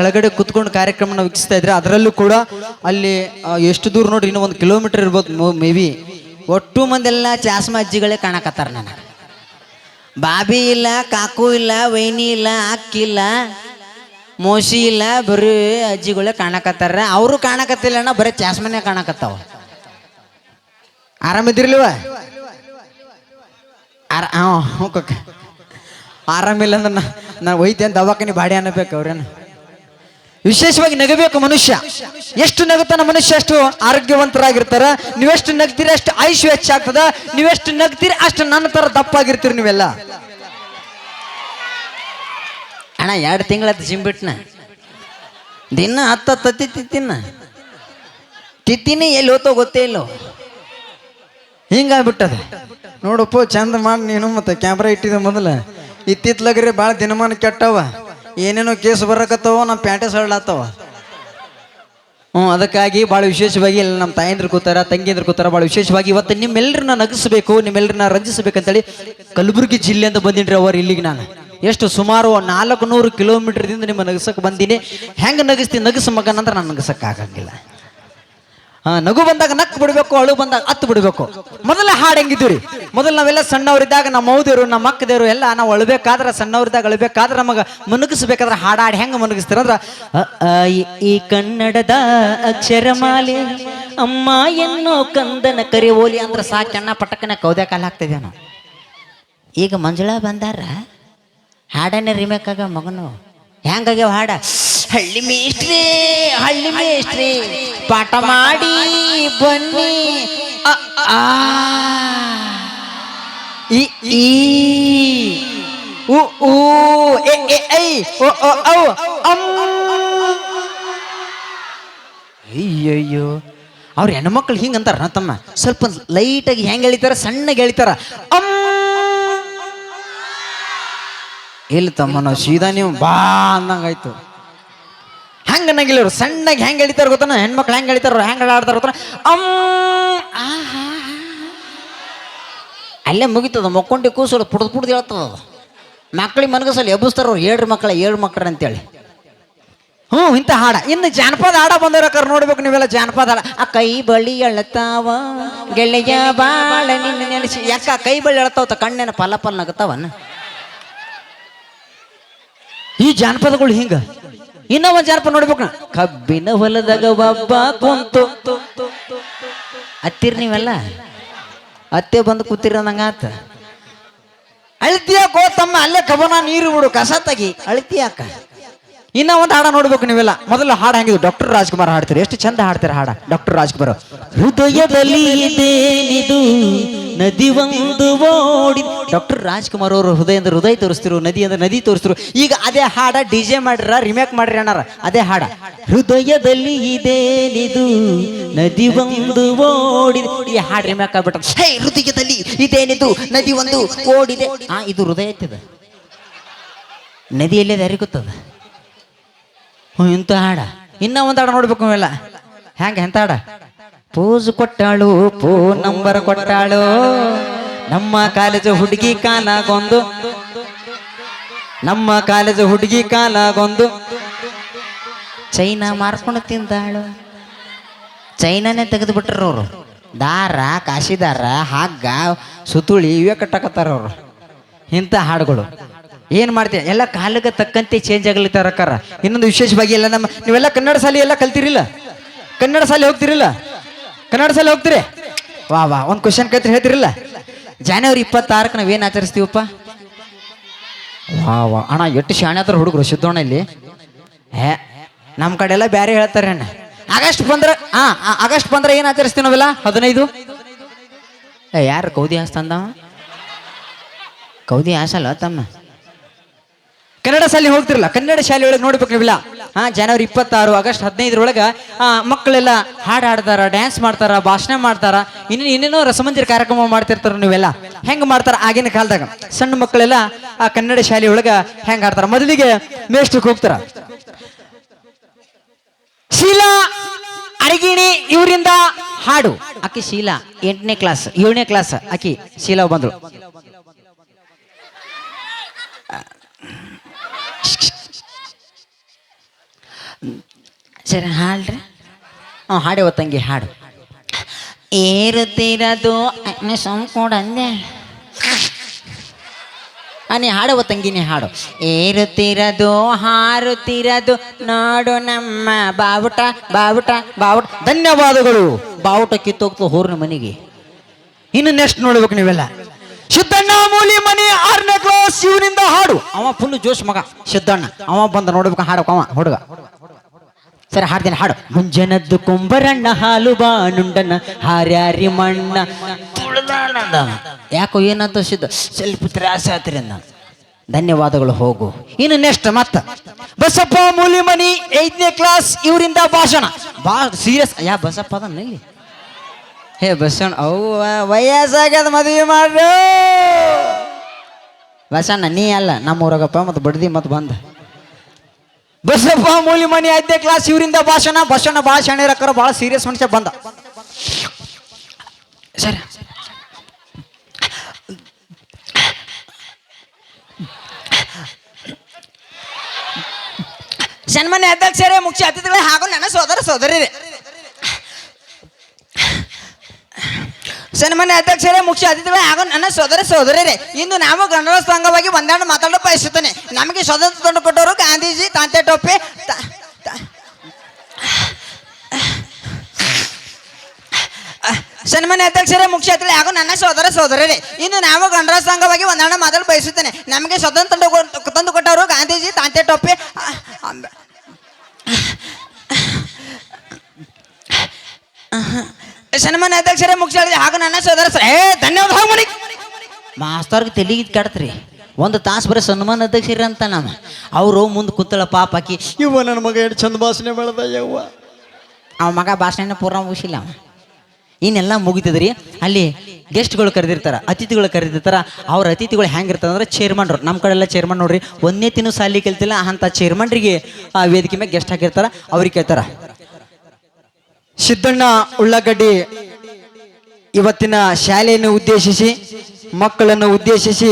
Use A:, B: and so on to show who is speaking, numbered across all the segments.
A: ಕೆಳಗಡೆ ಕುತ್ಕೊಂಡು ಕಾರ್ಯಕ್ರಮನ ವೀಕ್ಷಿಸ್ತಾ ಇದ್ರೆ ಅದರಲ್ಲೂ ಕೂಡ ಅಲ್ಲಿ ಎಷ್ಟು ದೂರ ನೋಡ್ರಿ ಇನ್ನೂ 1 ಕಿಲೋಮೀಟರ್ ಇರ್ಬೋದು ಮೇ ಬಿ. ಒಟ್ಟು ಮಂದೆಲ್ಲ ಚಾಸ್ಮ ಅಜ್ಜಿಗಳೇ ಕಾಣಕತ್ತಾರ. ನನಗೆ ಬಾಬಿ ಇಲ್ಲ, ಕಾಕು ಇಲ್ಲ, ವೈನಿ ಇಲ್ಲ, ಅಕ್ಕಿಲ್ಲ, ಮೋಸಿ ಇಲ್ಲ, ಬರೀ ಅಜ್ಜಿಗಳೇ ಕಾಣಕತ್ತಾರ. ಅವರು ಕಾಣಕತ್ತಿಲ್ಲ ಅಣ್ಣ, ಬರೀ ಚಾಸ್ಮನೇ ಕಾಣಕತ್ತಾವ. ಆರಾಮಿದ್ದಿರ್ಲಿವ? ಆರಾಮಿಲ್ಲ ಅಂದ್ರೆ ನಾನು ಒಯ್ತೇನೆ ದವಾಖಾನೆ ಬಾಡಿ ಅನ್ನಬೇಕು. ಅವ್ರೇನು ವಿಶೇಷವಾಗಿ ನಗಬೇಕು ಮನುಷ್ಯ. ಎಷ್ಟು ನಗುತ್ತಾನ ಮನುಷ್ಯ ಅಷ್ಟು ಆರೋಗ್ಯವಂತರಾಗಿರ್ತಾರ. ನೀವೆಷ್ಟು ನಗ್ತೀರಿ ಅಷ್ಟು ಆಯುಷ್ಯ ಹೆಚ್ಚಾಗ್ತದ. ನೀವೆಷ್ಟು ನಗ್ತೀರಿ ಅಷ್ಟು ನನ್ನ ತರ ದಪ್ಪಾಗಿರ್ತೀರಿ ನೀವೆಲ್ಲ. ಅಣ್ಣ 2 ತಿಂಗಳತ್ತ ಜಿಮ್ ಬಿಟ್ನ, ದಿನ 10 ತತ್ತಿ ತಿತ್ತಿನೇ ಎಲ್ಲಿ ಹೋತೋ ಗೊತ್ತೇ ಇಲ್ಲೋ, ಹಿಂಗಾಗ್ಬಿಟ್ಟದ. ನೋಡಪ್ಪ ಚಂದ ಮಾಡಿ ನೀನು. ಮತ್ತೆ ಕ್ಯಾಮ್ರಾ ಇಟ್ಟಿದ ಮೊದಲ ಇತ್ತಿತ್ಲಾಗ್ರಿ ಭಾಳ ದಿನಮಾನ ಕೆಟ್ಟವ, ಏನೇನೋ ಕೇಸ್ ಬರಕತ್ತವ, ನಮ್ಮ ಪ್ಯಾಂಟೆ ಸರಳಾತವ. ಅದಕ್ಕಾಗಿ ಭಾಳ ವಿಶೇಷವಾಗಿ ಎಲ್ಲ ನಮ್ಮ ತಾಯಂದ್ರು ಕೂತಾರ, ತಂಗಿಯಂದ್ರು ಕೂತಾರ. ಭಾಳ ವಿಶೇಷವಾಗಿ ಇವತ್ತು ನಿಮ್ಮೆಲ್ಲರನ್ನ ನಗಿಸ್ಬೇಕು, ನಿಮ್ಮೆಲ್ಲರನ್ನ ರಂಜಿಸ್ಬೇಕಂತೇಳಿ ಕಲಬುರಗಿ ಜಿಲ್ಲೆಯಿಂದ ಬಂದಿನ್ರಿ ಅವರು ಇಲ್ಲಿಗೆ. ನಾನು ಎಷ್ಟು ಸುಮಾರು 400 ಕಿಲೋಮೀಟರ್ದಿಂದ ನಿಮ್ಮ ನಗಸಕ್ಕೆ ಬಂದೀನಿ. ಹೆಂಗೆ ನಗಿಸ್ತೀನಿ ನಗಸ ಮಗನಂದ್ರೆ ನಾನು ನಗಸಕ್ಕಾಗಂಗಿಲ್ಲ. ನಗು ಬಂದಾಗ ನಕ್ಕು ಬಿಡ್ಬೇಕು, ಅಳು ಬಂದಾಗ ಅತ್ತು ಬಿಡ್ಬೇಕು. ಮೊದಲ ಹಾಡು ಹೆಂಗಿದ್ವಿ ರೀ? ಮೊದಲು ನಾವೆಲ್ಲ ಸಣ್ಣವರಿದ್ದಾಗ ನಮ್ಮ ಮೌದೇವರು ನಮ್ಮ ಅಕ್ಕದೇವರು ಎಲ್ಲ ನಾವು ಅಳ್ಬೇಕಾದ್ರೆ, ಸಣ್ಣವರಿದ್ದಾಗ ಅಳ್ಬೇಕಾದ್ರೆ, ನಮಗೆ ಮನಗಿಸ್ಬೇಕಾದ್ರೆ ಹಾಡಾಡಿ ಹೆಂಗೆ ಮನಗಿಸ್ತಾರೆ ಅಂದ್ರೆ, ಈ ಕನ್ನಡದ ಅಕ್ಷರಮಾಲೆ ಅಮ್ಮ ಎನ್ನೋ ಕಂದನ ಕರಿ ಓಲಿ ಅಂದ್ರೆ ಸಾಕಣ್ಣ ಪಟಕನ ಕೌದೆ ಕಾಲ ಹಾಕ್ತಿದ್ದೆ ನಾವು. ಈಗ ಮಂಜುಳಾ ಬಂದಾರ ಹಾಡನ್ನೇ ರಿಮೇಕ್ ಆಗ ಮಗನು ಹೆಂಗಾಗ್ಯಾವ ಹಾಡ. ಹಳ್ಳಿ ಮೇಷ್ಟ್ರಿ ಪಾಠ ಮಾಡಿ ಬನ್ನಿ, ಅಯ್ಯಯ್ಯೋ ಅವ್ರ ಹೆಣ್ಮಕ್ಳು ಹಿಂಗಂತಾರ ತಮ್ಮ. ಸ್ವಲ್ಪ ಲೈಟಾಗಿ ಹೆಂಗೆ ಎಳಿತಾರ, ಸಣ್ಣಗೆ ಎಳಿತಾರ. ಇಲ್ಲ ತಮ್ಮ, ನಾವು ಸೀದಾ ನೀವು ಬಾ ಅಂದಂಗಾಯ್ತು. ಹೆಂಗೆ ಅನ್ನಂಗಿಲ್ಲ ಅವ್ರು, ಸಣ್ಣಗೆ ಹೆಂಗೆ ಎಳಿತಾರ ಗೊತ್ತಾನ. ಹೆಣ್ಮಕ್ಳು ಹೆಂಗೆ ಎಳಿತಾರ, ಹೆಂಗೆ ಆಡ್ತಾರ ಗೊತ್ತಾನ. ಅಲ್ಲೇ ಮುಗಿತದ. ಮಕ್ಕೊಂಡಿ ಕೂಸಲು ಪುಡ್ದು ಹೇಳ್ತದ. ಮಕ್ಳಿಗೆ ಮನಗಸಲ್ಲಿ ಎಬ್ಬಿಸ್ತಾರ ಅವ್ರು. 7 ಮಕ್ಳು ಅಂತೇಳಿ. ಇಂಥ ಹಾಡ. ಇನ್ನು ಜಾನಪದ ಹಾಡ ಬಂದವ್ರಕ್ಕಾರ ನೋಡ್ಬೇಕು ನೀವೆಲ್ಲ. ಜಾನಪದ ಹಾಡ. ಆ ಕೈ ಬಳಿ ಎಳತಾವ ಗೆಳೆಯ ಬಾಳ ನಿನ್ನ ನೆನೆಸಿ. ಯಾಕ ಕೈ ಬಳಿ ಎಳತಾವ, ಕಣ್ಣೇನ ಪಲ್ಲ ನಗತಾವನ್ನ ಈ ಜಾನಪದಗಳು ಹಿಂಗ. ಇನ್ನೂ ಒಂದು ಜಾನಪದ ನೋಡ್ಬೇಕು. ಕಬ್ಬಿನ ಹೊಲದಾಗ ಒಬ್ಬ ಕುಂತು ಹತ್ತಿರ ನೀವೆಲ್ಲ ಅತ್ತೆ ಬಂದು ಕೂತಿರ ನಂಗಾತ. ಅಳ್ತಿಯಾಕೋ ತಮ್ಮ, ಅಲ್ಲೇ ಕಬನ ನೀರು ಬಿಡು, ಕಸ ತೆಗಿ, ಅಳ್ತಿಯಾಕ. ಇನ್ನೂ ಒಂದು ಹಾಡ ನೋಡ್ಬೇಕು ನೀವೆಲ್ಲ. ಮೊದಲು ಹಾಡು ಹೆಂಗಿದ್ರು ಡಾಕ್ಟರ್ ರಾಜ್ಕುಮಾರ್ ಹಾಡ್ತಾರೆ. ಎಷ್ಟು ಚಂದ ಹಾಡ್ತಾರೆ ಹಾಡ ಡಾಕ್ಟರ್ ರಾಜ್ಕುಮಾರ್. ಹೃದಯದಲ್ಲಿ ಇದೇನಿದು ನದಿ ಒಂದು ಓಡಿ. ಡಾಕ್ಟರ್ ರಾಜ್ಕುಮಾರ್ ಅವರು ಹೃದಯ ತೋರಿಸ್ತಿರು, ನದಿ ಅಂದ್ರೆ ನದಿ ತೋರಿಸ್ತಿರು. ಈಗ ಅದೇ ಹಾಡ DJ ಮಾಡ್ರ, ರಿಮೇಕ್ ಮಾಡ್ರಿ ಅಣ್ಣಾರ. ಅದೇ ಹಾಡ ಹೃದಯದಲ್ಲಿ ಇದೇನಿದು ನದಿ ಒಂದು ಓಡಿದೆ. ಈ ಹಾಡು ರಿಮೇಕ್ ಆಗ್ಬಿಟ್ಟ. ಹೇ ಹೃದಯದಲ್ಲಿ ಇದೇನಿದು ನದಿ ಒಂದು ಓಡಿದೆ. ಇದು ಹೃದಯ ಐತದ, ನದಿಯಲ್ಲೇ ದಾರಿ ಗೊತ್ತದ. ಇಂಥ ಹಾಡ. ಇನ್ನೂ ಒಂದು ಹಾಡ ನೋಡ್ಬೇಕು ನೀವೆಲ್ಲ. ಹೆಂಗೆ ಎಂತ ಹಾಡ? ಪೋಜು ಕೊಟ್ಟಾಳು, ಫೋನ್ ನಂಬರ್ ಕೊಟ್ಟಾಳು, ನಮ್ಮ ಕಾಲೇಜು ಹುಡುಗಿ ಕಾಲಾಗೊಂದು, ನಮ್ಮ ಕಾಲೇಜು ಹುಡುಗಿ ಕಾಲಾಗೊಂದು, ಚೈನಾ ಮಾರ್ಕೊಂಡು ತಿಂದಾಳು. ಚೈನಾನೇ ತೆಗೆದು ಬಿಟ್ರ ಅವರು. ದಾರ, ಕಾಶಿದಾರ, ಹಗ್ಗ, ಸುತುಳಿ ಇವೇ ಕಟ್ಟಕತ್ತಾರ ಅವರು. ಇಂಥ ಹಾಡುಗಳು ಏನು ಮಾಡ್ತೀವಿ ಎಲ್ಲ ಕಾಲಕ್ಕೆ ತಕ್ಕಂತೆ ಚೇಂಜ್ ಆಗ್ಲಿತ್ತಾರಕ್ಕಾರ. ಇನ್ನೊಂದು ವಿಶೇಷವಾಗಿ ಎಲ್ಲ ನೀವೆಲ್ಲ ಕನ್ನಡ ಶಾಲೆ ಎಲ್ಲ ಕಲ್ತಿರಿಲ್ಲ? ಕನ್ನಡ ಶಾಲೆ ಹೋಗ್ತಿರಿಲ್ಲ? ಕನ್ನಡ ಶಾಲೆ ಹೋಗ್ತೀರಿ? ವಾ ಒಂದು ಕ್ವಶನ್ ಕೇಳ್ತೀರಿ, ಹೇಳ್ತಿರಿಲ್ಲ? ಜನವರಿ 26ಕ್ಕೆ ನಾವೇನು ಆಚರಿಸ್ತೀವಪ್ಪ? ವಾ ಅಣ್ಣ ಎಷ್ಟು ಶಾಣೆ ಆತರ ಹುಡುಗರು ಸಿದ್ದೋಣ ಇಲ್ಲಿ. ನಮ್ಮ ಕಡೆ ಎಲ್ಲ ಬೇರೆ ಹೇಳ್ತಾರೆ ಅಣ್ಣ. ಆಗಸ್ಟ್ 15 ಏನು ಆಚರಿಸ್ತೀವಿ ನಾವೆಲ್ಲ? 15 ಯಾರು ಕೌದಿ ಹಾಸ್ತಂದವ? ಕೌದಿ ಹಾಸಲ್ಲ ತಮ್ಮ. ಕನ್ನಡ ಶಾಲೆ ಹೋಗ್ತಿರಲ್ಲ? ಕನ್ನಡ ಶಾಲೆ ಒಳಗೆ ನೋಡ್ಬೇಕು ನೀವಿಲ್ಲ. ಜನವರಿ 26, ಆಗಸ್ಟ್ 15 ಮಕ್ಕಳೆಲ್ಲ ಹಾಡ್ತಾರ, ಡ್ಯಾನ್ಸ್ ಮಾಡ್ತಾರ, ಭಾಷಣ ಮಾಡ್ತಾರ, ಇನ್ನೇನೋ ರಸಮಂದಿರ ಕಾರ್ಯಕ್ರಮ ಮಾಡ್ತಿರ್ತಾರ. ನೀವೆಲ್ಲ ಹೆಂಗೆ ಮಾಡ್ತಾರ? ಆಗಿನ ಕಾಲದಾಗ ಸಣ್ಣ ಮಕ್ಕಳೆಲ್ಲ ಆ ಕನ್ನಡ ಶಾಲೆ ಒಳಗ ಹೆಂಗೆ ಆಡ್ತಾರ? ಮೊದಲಿಗೆ ಮೇಷ್ಟ್ರಿಗೆ ಹೋಗ್ತಾರ. ಶೀಲಾ ಅರಗಿಣಿ ಇವರಿಂದ ಹಾಡು. ಆಕಿ ಶೀಲಾ 8ನೇ ಕ್ಲಾಸ್ 7ನೇ ಕ್ಲಾಸ್ ಆಕಿ ಶೀಲಾ ಬಂದ್ರು. ಸರಿ ಹಾಡ್ರಿ. ಹಾಡೇವ ತಂಗಿ ಹಾಡು. ಏರುತ್ತಿರದು ಸಂಕೊಡಂದೆ ನೀ ಹಾಡವ ತಂಗಿ, ನೀ ಹಾಡು. ಏರುತ್ತಿರದು ಹಾರುತ್ತಿರದು ನೋಡು ನಮ್ಮ ಬಾವುಟ ಬಾವುಟ ಬಾವುಟ. ಧನ್ಯವಾದಗಳು. ಬಾವುಟ ಕಿತ್ತೋಗ್ತು ಹೋರ್ನ ಮನೆಗೆ. ಇನ್ನು ನೆಕ್ಸ್ಟ್ ನೋಡ್ಬೇಕು ನೀವೆಲ್ಲ. ಸಿದ್ದಣ್ಣ ಮೂಲಿ ಮನಿ 6ನೇ ಕ್ಲಾಸ್ ಇವನಿಂದ ಹಾಡು. ಅವ ಫುಲ್ ಜೋಶ್ ಮಗ ಸಿದ್ದಣ್ಣ. ಅವ ಬಂದ ನೋಡ್ಬೇಕು ಹಾಡಕ ಅವ ಹುಡುಗ. ಸರಿ ಹಾಡ್ತೀನಿ ಹಾಡು. ಮುಂಜಾನದ್ದು ಕುಂಬರಣ್ಣ ಹಾಲು ಬಾನುಂಡನ ಹಾರ್ಯಾರಿ ಮಣ್ಣ ತುಳ್ದಾನಂದ. ಯಾಕೋ ಏನಂತ ಸಿದ್ಧ ಸ್ವಲ್ಪ ತ್ರಾಸ ಆತ್ರಿ ಅಂದ. ಧನ್ಯವಾದಗಳು ಹೋಗು. ಇನ್ನು ನೆಕ್ಸ್ಟ್ ಮತ್ತ ಬಸಪ್ಪ ಮೂಲಿ ಮನಿ 5ನೇ ಕ್ಲಾಸ್ ಇವರಿಂದ ಭಾಷಣ. ಸೀರಿಯಸ್. ಬಸಪ್ಪ ಅದನ್ನ ಇಲ್ಲಿ. ಹೇ ಬಸಣ್ಣ ಅವ್ವ ವಯಸ್ಸಾಗ್ಯದ ಮದುವೆ ಮಾಡ್ರು. ಬಸಣ್ಣ ನೀ ಅಲ್ಲ ನಮ್ಮೂರಾಗಪ್ಪ ಮತ್ತು ಬಡ್ದಿ ಮತ್ತು ಬಂದ. ಬಸಪ್ಪ ಮೂಲಿ ಮನಿ 5ನೇ ಕ್ಲಾಸ್ ಇವರಿಂದ ಭಾಷಣ. ಬಸಣ್ಣ ಭಾಳ ಶಾಣ್ಯರಕ್ಕರ, ಭಾಳ ಸೀರಿಯಸ್ ಮನುಷ್ಯ ಬಂದ. ಸರಿ ಸನ್ಮಾನ್ಯ ಅಧ್ಯಕ್ಷರೇ, ಮುಖ್ಯ ಅತಿಥಿಗಳೇ ಹಾಗೂ ನನ್ನ ಸೋದರ ಸೋದರಿಯರೇ. ಸನ್ಮಾನ್ಯ ಅಧ್ಯಕ್ಷರೇ, ಮುಖ್ಯ ಅತಿಥಿಗಳೇ ಹಾಗೂ ನನ್ನ ಸೋದರ ಸೋದರಿಯರೇ, ಇಂದು ನಾವು ಗಣರಾಜ್ಯೋತ್ಸವ ಅಂಗವಾಗಿ ಒಂದೆರಡು ಮಾತಾಡಲು ಬಯಸುತ್ತೇನೆ. ನಮಗೆ ಸ್ವಾತಂತ್ರ್ಯ ತಂದು ಕೊಟ್ಟವರು ಗಾಂಧೀಜಿ, ತಾಂತೆ ಟೋಪೆ. ಸನ್ಮಾನ್ಯ ಅಧ್ಯಕ್ಷರೇ, ಮುಖ್ಯ ಅತಿಥಿ ಹಾಗೂ ನನ್ನ ಸೋದರ ಸೋದರರೇ, ಇಂದು ನಾವು ಗಣರಾಜ್ಯೋತ್ಸವ ಅಂಗವಾಗಿ ಒಂದೆರಡು ಮಾತಾಡಲು ಬಯಸುತ್ತೇನೆ. ನಮಗೆ ಸ್ವಾತಂತ್ರ್ಯ ತಂದು ಕೊಟ್ಟವರು ಗಾಂಧೀಜಿ, ತಾಂತೆ ಟೋಪೆ. ಸನ್ಮಾನ್ಯ ಅಧ್ಯಕ್ಷರೇ, ಮುಖ್ಯ ಅತಿಥಿ ಹಾಗೂ ನನ್ನ ಸೋದರ ಧನ್ಯವಾದ. ಮಾಸ್ತರ್ಗೆ ತೆಲಿಗೆ ಕೆಡ್ತ್ರಿ. ಒಂದು ತಾಸು ಬರೀ ಸನ್ಮಾನ ಅಧ್ಯಕ್ಷರೇ ಅಂತ ನಮ್ಮ ಅವರು ಮುಂದೆ ಕೂತಳ ಪಾಪ ಆಕಿ. ಇವ ನನ್ನ ಮಗ ಎಷ್ಟು ಚಂದ ಭಾಷಣ ಮಾಡ್ದ ಯವ್ವ. ಅವ ಮಗ ಭಾಷಣ ಪೂರ್ಣ ಮುಗಿಸಿಲ್ಲ ಅವ. ಇನ್ನೆಲ್ಲ ಮುಗಿತಿದ್ರಿ. ಅಲ್ಲಿ ಗೆಸ್ಟ್ಗಳು ಕರೆದಿರ್ತಾರ, ಅತಿಥಿಗಳು ಕರೆದಿರ್ತಾರ. ಅವ್ರ ಅತಿಥಿಗಳು ಹೆಂಗಿರ್ತಾರೆ ಅಂದ್ರೆ ಚೇರ್ಮನ್ರು. ನಮ್ಮ ಕಡೆ ಎಲ್ಲ ಚೇರ್ಮನ್ ನೋಡ್ರಿ, ಒಂದೇ ತಿನ್ನು ಸಾಲಿ ಕೇಳ್ತಿಲ್ಲ ಅಂತ ಚೇರ್ಮನ್ರಿಗೆ ಆ ವೇದಿಕೆ ಮೇಲೆ ಗೆಸ್ಟ್ ಹಾಕಿರ್ತಾರ. ಅವ್ರಿಗೆ ಕೇಳ್ತಾರ. ಸಿದ್ದಣ್ಣ ಉಳ್ಳಾಗಡ್ಡಿ ಇವತ್ತಿನ ಶಾಲೆಯನ್ನು ಉದ್ದೇಶಿಸಿ, ಮಕ್ಕಳನ್ನು ಉದ್ದೇಶಿಸಿ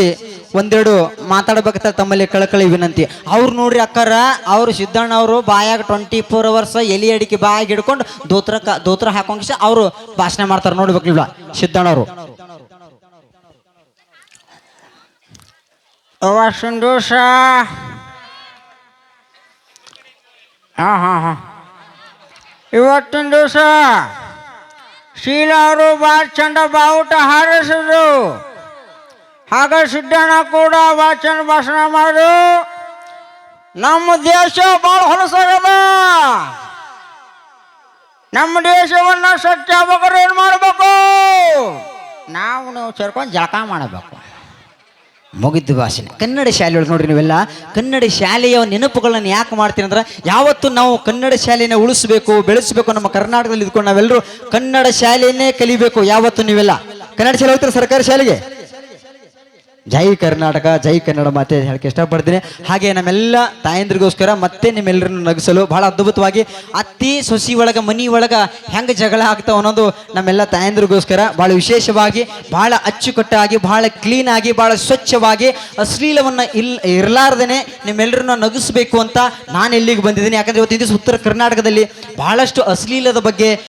A: ಒಂದೆರಡು ಮಾತಾಡ್ಬೇಕಂತ ತಮ್ಮಲ್ಲಿ ಕಳಕಳಿ ವಿನಂತಿ. ಅವ್ರು ನೋಡ್ರಿ ಅಕ್ಕಾರ, ಅವರು ಸಿದ್ದಣ್ಣ ಅವರು ಬಾಯಾಗ 24 hours ಎಲಿ ಅಡಿಕೆ ಬಾಯಾಗ ಹಿಡ್ಕೊಂಡು ದೋತ್ರ ಹಾಕೊಂಡ್ ಅವರು ಭಾಷಣ ಮಾಡ್ತಾರೆ. ನೋಡ್ಬೇಕಿಲ್ವ ಸಿದ್ದಣ್ಣ ಅವರು. ಸಂತೋಷ. ಇವತ್ತಿನ ದಿವಸ ಶೀಲಾ ಅವರು ಭಾಳ ಚಂದ ಬಾವುಟ ಹಾರಿಸಿದ್ರು. ಆಗ ಸಿದ್ದಣ್ಣ ಕೂಡ ಭಾಳ ಚಂದ ಭಾಷಣ ಮಾಡು. ನಮ್ಮ ದೇಶ ಭಾಳ ಹೊಲಸಾಗದ. ನಮ್ಮ ದೇಶವನ್ನ ಸ್ವಚ್ಛ ಆಗ್ಬೇಕಾದ್ರೆ ಏನು ಮಾಡಬೇಕು? ನಾವು ಸೇರ್ಕೊಂಡು ಜಳಕ ಮಾಡಬೇಕು. ಮುಗಿದ್ದು ಭಾಷಣ. ಕನ್ನಡ ಶಾಲೆಯೊಳಗೆ ನೋಡ್ರಿ ನೀವೆಲ್ಲ ಕನ್ನಡ ಶಾಲೆಯ ನೆನಪುಗಳನ್ನ ಯಾಕೆ ಮಾಡ್ತೀನಿ ಅಂದ್ರೆ, ಯಾವತ್ತು ನಾವು ಕನ್ನಡ ಶಾಲೆಯನ್ನು ಉಳಿಸ್ಬೇಕು, ಬೆಳೆಸಬೇಕು. ನಮ್ಮ ಕರ್ನಾಟಕದಲ್ಲಿ ಇದ್ಕೊಂಡು ನಾವೆಲ್ಲರೂ ಕನ್ನಡ ಶಾಲೆಯನ್ನೇ ಕಲಿಬೇಕು. ಯಾವತ್ತು ನೀವೆಲ್ಲ ಕನ್ನಡ ಶಾಲೆ ಹೋಗ್ತೀರ? ಸರ್ಕಾರಿ ಶಾಲೆಗೆ ಜೈ ಕರ್ನಾಟಕ, ಜೈ ಕನ್ನಡ ಮಾತೆ ಹೇಳಕ್ಕೆ ಇಷ್ಟಪಡ್ತೀನಿ. ಹಾಗೆ ನಮ್ಮೆಲ್ಲ ತಾಯಂದ್ರಿಗೋಸ್ಕರ ಮತ್ತೆ ನಿಮ್ಮೆಲ್ಲರನ್ನು ನಗಿಸಲು ಬಹಳ ಅದ್ಭುತವಾಗಿ ಅತ್ತಿ ಸೊಸಿ ಒಳಗ ಮನಿ ಒಳಗ ಹೆಂಗೆ ಜಗಳ ಆಗ್ತಾವ ಅನ್ನೋದು ನಮ್ಮೆಲ್ಲ ತಾಯಂದ್ರಿಗೋಸ್ಕರ ಬಹಳ ವಿಶೇಷವಾಗಿ, ಬಹಳ ಅಚ್ಚುಕಟ್ಟಾಗಿ, ಬಹಳ ಕ್ಲೀನ್ ಆಗಿ, ಬಹಳ ಸ್ವಚ್ಛವಾಗಿ, ಅಶ್ಲೀಲವನ್ನ ಇರಲಾರ್ದೇನೆ ನಿಮ್ಮೆಲ್ಲರನ್ನ ನಗಿಸ್ಬೇಕು ಅಂತ ನಾನು ಇಲ್ಲಿಗೆ ಬಂದಿದ್ದೀನಿ. ಯಾಕಂದ್ರೆ ಇವತ್ತಿನ ದಿವಸ ಉತ್ತರ ಕರ್ನಾಟಕದಲ್ಲಿ ಬಹಳಷ್ಟು ಅಶ್ಲೀಲದ ಬಗ್ಗೆ